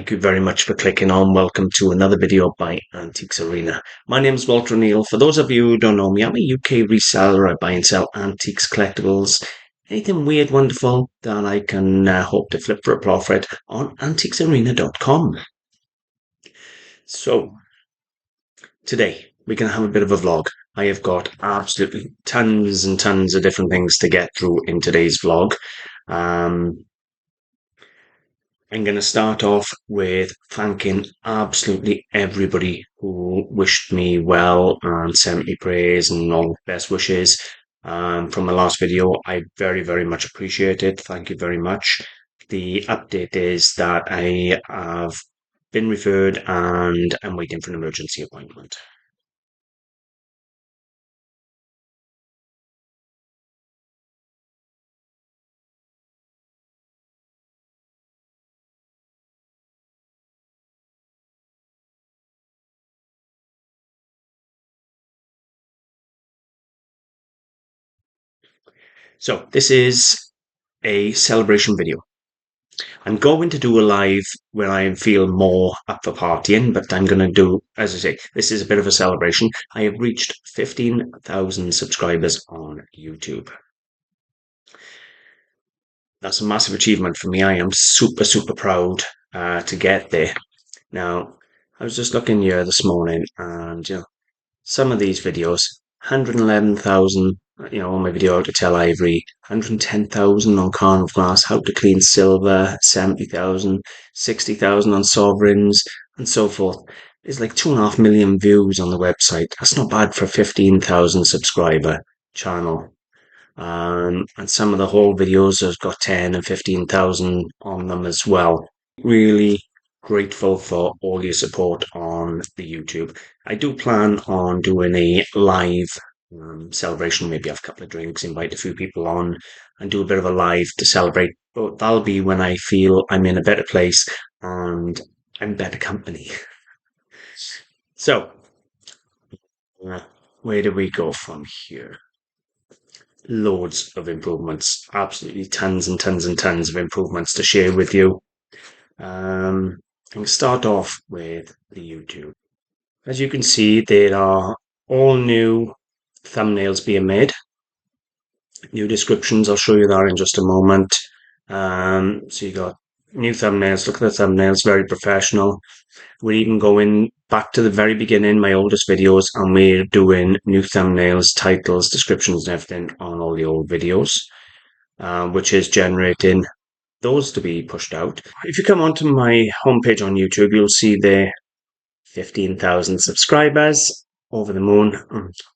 Thank you very much for clicking on. Welcome to another video by Antiques Arena. My name is Walter O'Neill. For those of you who don't know me, I'm a UK reseller. I buy and sell antiques, collectibles, anything weird, wonderful that I can hope to flip for a profit on antiquesarena.com. So, today we're going to have a bit of a vlog. I have got absolutely tons and tons of different things to get through in today's vlog. I'm going to start off with thanking absolutely everybody who wished me well and sent me praise and all best wishes from the last video. I very, very much appreciate it. Thank you very much. The update is that I have been referred and I'm waiting for an emergency appointment. So this is a celebration video. I'm going to do a live when I feel more up for partying, but I'm going to do, as I say, this is a bit of a celebration. I have reached 15,000 subscribers on YouTube. That's a massive achievement for me. I am super, super proud to get there. Now, I was just looking here this morning and, some of these videos, 111,000, on my video how to tell ivory, 110,000 on Carnival glass, how to clean silver, 70,000, 60,000 on sovereigns, and so forth. There's like 2.5 million views on the website. That's not bad for a 15,000 subscriber channel. And some of the whole videos have got 10 and 15,000 on them as well. Really grateful for all your support on the YouTube. I do plan on doing a live celebration, maybe have a couple of drinks, invite a few people on and do a bit of a live to celebrate. But that'll be when I feel I'm in a better place and I'm better company. So, where do we go from here? Loads of improvements, absolutely tons and tons and tons of improvements to share with you. I'll start off with the YouTube. As you can see, there are all new thumbnails being made. New descriptions, I'll show you that in just a moment. So you got new thumbnails, look at the thumbnails, very professional. We're even going back to the very beginning, my oldest videos, and we're doing new thumbnails, titles, descriptions and everything on all the old videos, which is generating those to be pushed out. If you come onto my homepage on YouTube, you'll see there 15,000 subscribers. Over the moon.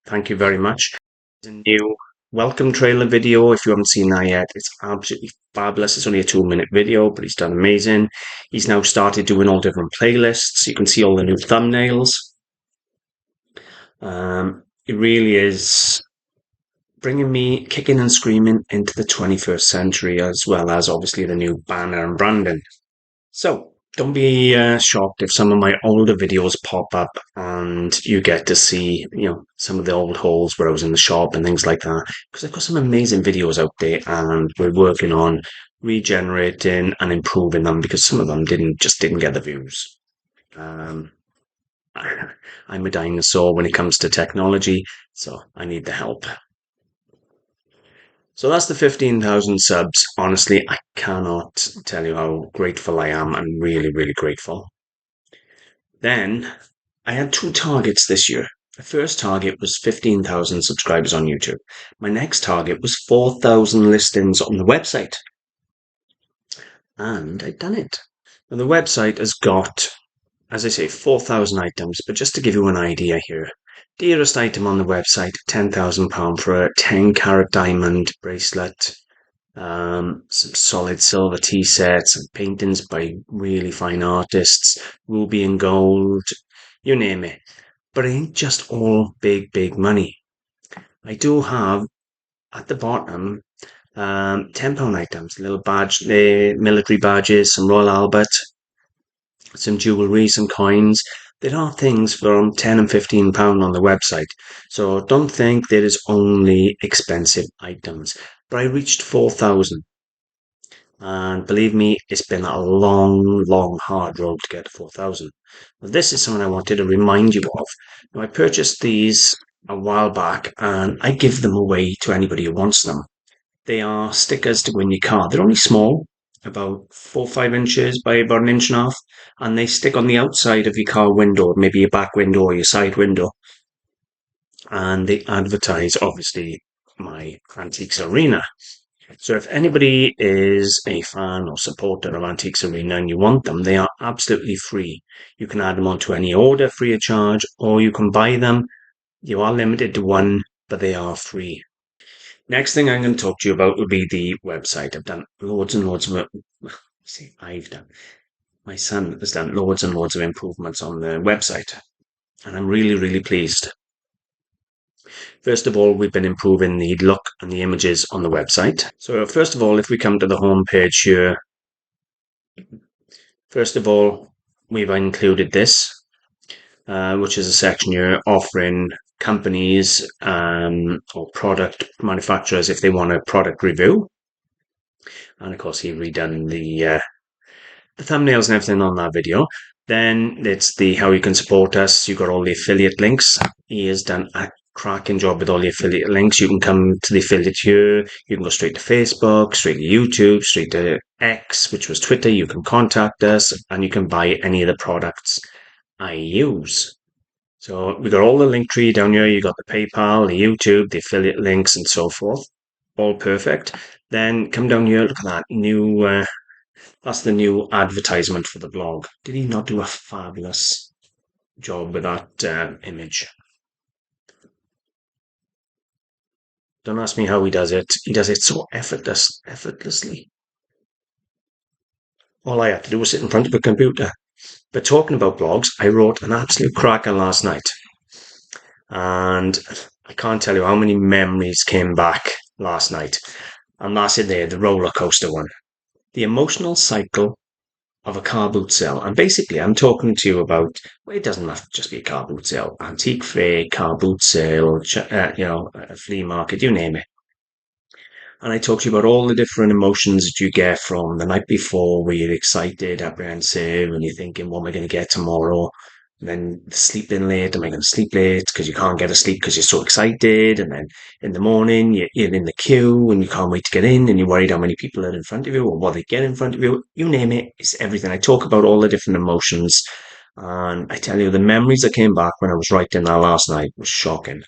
Thank you very much. There's a new welcome trailer video. If you haven't seen that yet, it's absolutely fabulous. It's only a 2-minute video, but he's done amazing. He's now started doing all different playlists. You can see all the new thumbnails. It really is bringing me kicking and screaming into the 21st century, as well as obviously the new banner and branding. So don't be shocked if some of my older videos pop up and you get to see, some of the old hauls where I was in the shop and things like that. Because I've got some amazing videos out there and we're working on regenerating and improving them because some of them didn't get the views. I'm a dinosaur when it comes to technology, so I need the help. So that's the 15,000 subs. Honestly, I cannot tell you how grateful I am. I'm really, really grateful. Then I had 2 targets this year. The first target was 15,000 subscribers on YouTube. My next target was 4,000 listings on the website. And I've done it. Now the website has got, as I say, 4,000 items, but just to give you an idea here, dearest item on the website, £10,000 for a 10-carat diamond bracelet, some solid silver tea sets, and paintings by really fine artists, ruby and gold, you name it. But it ain't just all big, big money. I do have, at the bottom, £10 items, little badge, military badges, some Royal Albert, some jewellery, some coins. There are things from £10 and £15 on the website, so don't think there is only expensive items. But I reached 4,000. And believe me, it's been a long, hard road to get to 4,000. But this is something I wanted to remind you of. Now, I purchased these a while back and I give them away to anybody who wants them. They are stickers to go in your car. They're only small, about 4 or 5 inches by about an inch and a half, and they stick on the outside of your car window, maybe your back window or your side window. And they advertise, obviously, my Antiques Arena. So if anybody is a fan or supporter of Antiques Arena and you want them, they are absolutely free. You can add them onto any order free of charge, or you can buy them. You are limited to one, but they are free. Next thing I'm going to talk to you about will be the website. I've done loads and loads of it. See, I've done. My son has done loads and loads of improvements on the website, and I'm really pleased. First of all, we've been improving the look and the images on the website. So first of all, if we come to the home page here, first of all, we've included this, which is a section here offering companies or product manufacturers if they want a product review. And of course, he's redone the thumbnails and everything on that video. Then it's the how you can support us. You've got all the affiliate links. He has done a cracking job with all the affiliate links. You can come to the affiliate here. You can go straight to Facebook, straight to YouTube, straight to X, which was Twitter. You can contact us and you can buy any of the products I use. So we got all the link tree down here. You got the PayPal, the YouTube, the affiliate links, and so forth. All perfect. Then come down here. Look at that new. That's the new advertisement for the blog. Did he not do a fabulous job with that image? Don't ask me how he does it. He does it so effortlessly. All I had to do was sit in front of a computer. But talking about blogs, I wrote an absolute cracker last night. And I can't tell you how many memories came back last night. And that's it there, the roller coaster one. The emotional cycle of a car boot sale. And basically, I'm talking to you about, well, it doesn't have to just be a car boot sale, antique fair, car boot sale, a flea market, you name it. And I talk to you about all the different emotions that you get from the night before where you're excited, apprehensive, and you're thinking, what am I going to get tomorrow? And then sleeping late, am I going to sleep late? Because you can't get to sleep because you're so excited. And then in the morning, you're in the queue and you can't wait to get in and you're worried how many people are in front of you or what they get in front of you. You name it, it's everything. I talk about all the different emotions. And I tell you, the memories that came back when I was writing that last night was shocking,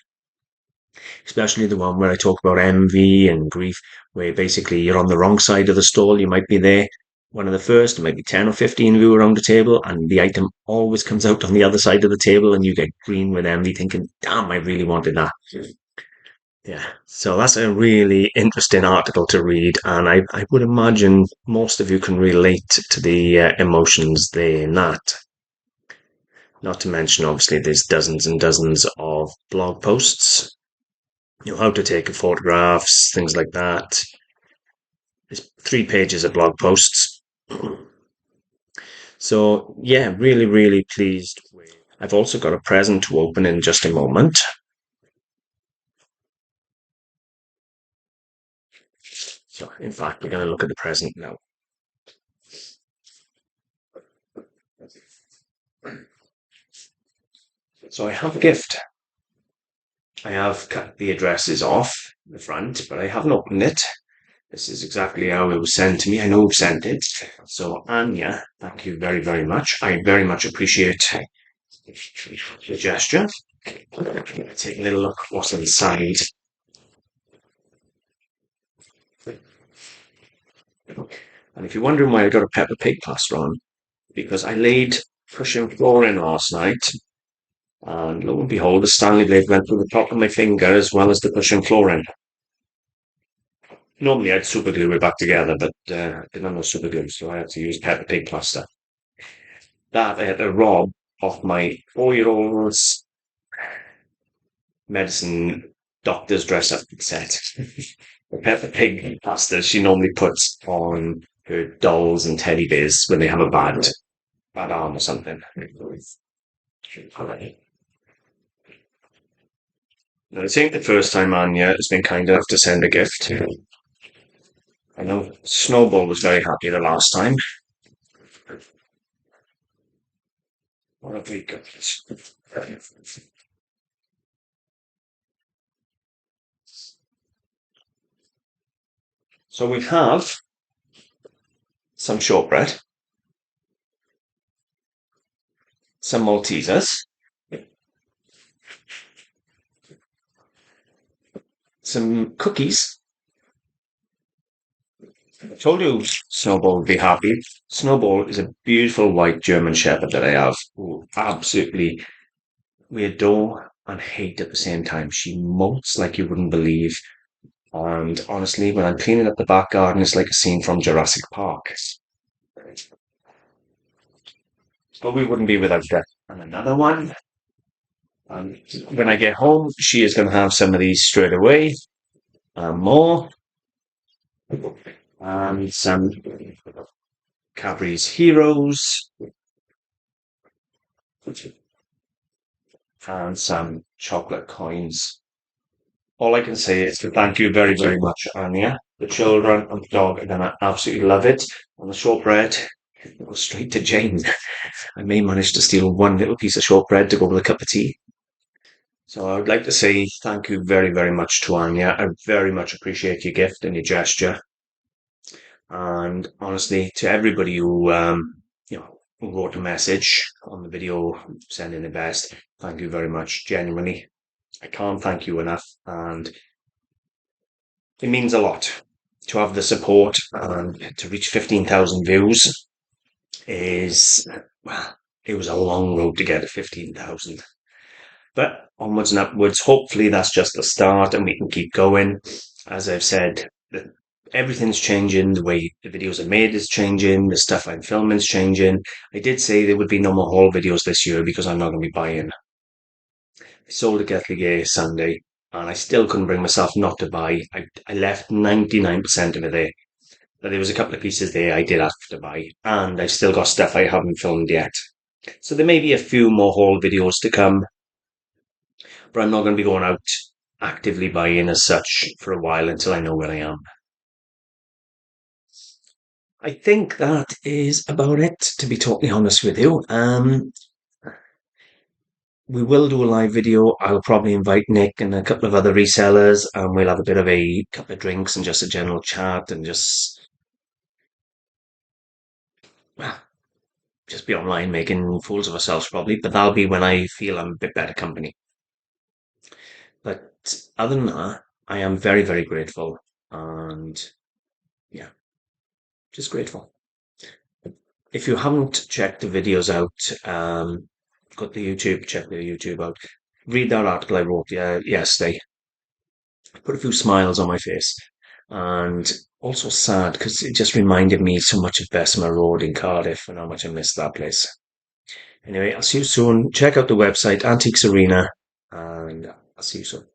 especially the one where I talk about envy and grief, where basically you're on the wrong side of the stall. You might be there, one of the first, maybe 10 or 15 of you around the table, and the item always comes out on the other side of the table, and you get green with envy, thinking, damn, I really wanted that. Yeah, so that's a really interesting article to read, and I would imagine most of you can relate to the emotions there in that. Not to mention, obviously, there's dozens and dozens of blog posts, how to take photographs, things like that. There's 3 pages of blog posts. So yeah, really pleased. I've also got a present to open in just a moment. So in fact, we're going to look at the present now. So I have a gift. I have cut the addresses off the front, but I haven't opened it. This is exactly how it was sent to me. I know who sent it. So Anya, thank you very much. I very much appreciate the gesture. Take a little look at what's inside. And if you're wondering why I got a Peppa Pig plaster on, because I laid cushion flooring last night, and lo and behold, the Stanley blade went through the top of my finger as well as the cushion flooring. Normally I'd super glue it back together, but I didn't have no super glue, so I had to use Peppa Pig plaster. That I had to rob off my 4-year-old's medicine doctor's dress up set. The Peppa Pig plaster she normally puts on her dolls and teddy bears when they have a bad arm or something. Now, I think the first time Anya has been kind enough to send a gift. I know Snowball was very happy the last time. What have we got? So we have some shortbread, some Maltesers, some cookies. I told you Snowball would be happy. Snowball is a beautiful white German Shepherd that I have, who absolutely we adore and hate at the same time. She molts like you wouldn't believe. And honestly, when I'm cleaning up the back garden, it's like a scene from Jurassic Park. But we wouldn't be without that. And another one. And when I get home, she is going to have some of these straight away. And more. And some Cadbury's Heroes. And some chocolate coins. All I can say is to thank you very, very much, Anya. The children and the dog are going to absolutely love it. And the shortbread, it goes straight to Jane. I may manage to steal one little piece of shortbread to go with a cup of tea. So I would like to say thank you very, very much to Anya. I very much appreciate your gift and your gesture. And honestly, to everybody who, who wrote a message on the video, sending the best, thank you very much, genuinely. I can't thank you enough, and it means a lot to have the support and to reach 15,000 views is, well, it was a long road to get to 15,000. But onwards and upwards, hopefully that's just the start and we can keep going. As I've said, everything's changing. The way the videos are made is changing. The stuff I'm filming is changing. I did say there would be no more haul videos this year because I'm not going to be buying. I sold a 𝘍𝘌𝘌 Sunday and I still couldn't bring myself not to buy. I left 99% of it there. But there was a couple of pieces there I did have to buy, and I've still got stuff I haven't filmed yet. So there may be a few more haul videos to come, but I'm not going to be going out actively buying as such for a while until I know where I am. I think that is about it, to be totally honest with you. We will do a live video. I'll probably invite Nick and a couple of other resellers, and we'll have a bit of a couple of drinks and just a general chat and well, just be online making fools of ourselves probably, but that'll be when I feel I'm a bit better company. But other than that, I am very, very grateful and yeah, just grateful. If you haven't checked the videos out, check the YouTube out. Read that article I wrote yesterday. Put a few smiles on my face and also sad because it just reminded me so much of Bessemer Road in Cardiff and how much I missed that place. Anyway, I'll see you soon. Check out the website, Antiques Arena, and I'll see you soon.